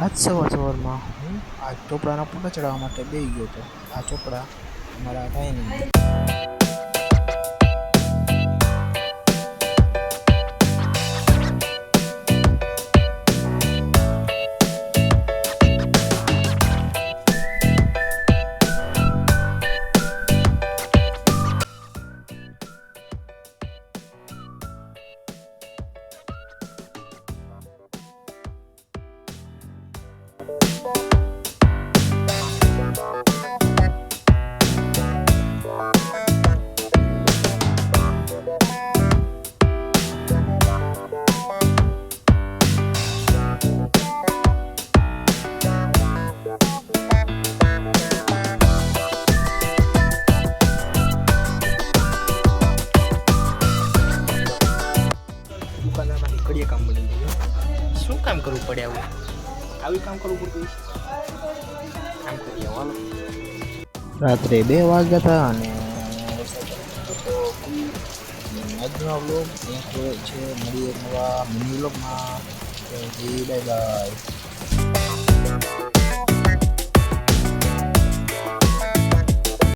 આજ સવારમાં હું આ ચોપડાના ફોટા ચડાવવા માટે બેસી ગયો હતો. આ ચોપડા મારા ભાઈની. દુકાનદારમાંથી કડીએ કામ મળી ગયું. શું કામ કરવું પડે આવું? આવી કામ કરવું પડતું કામ કરીએ હાલો. રાત્રે 2 વાગ્યા હતા અને આજનો વ્લોગ અહીંયા છે. મળીએ નવા મિની વ્લોગમાં. Bye bye.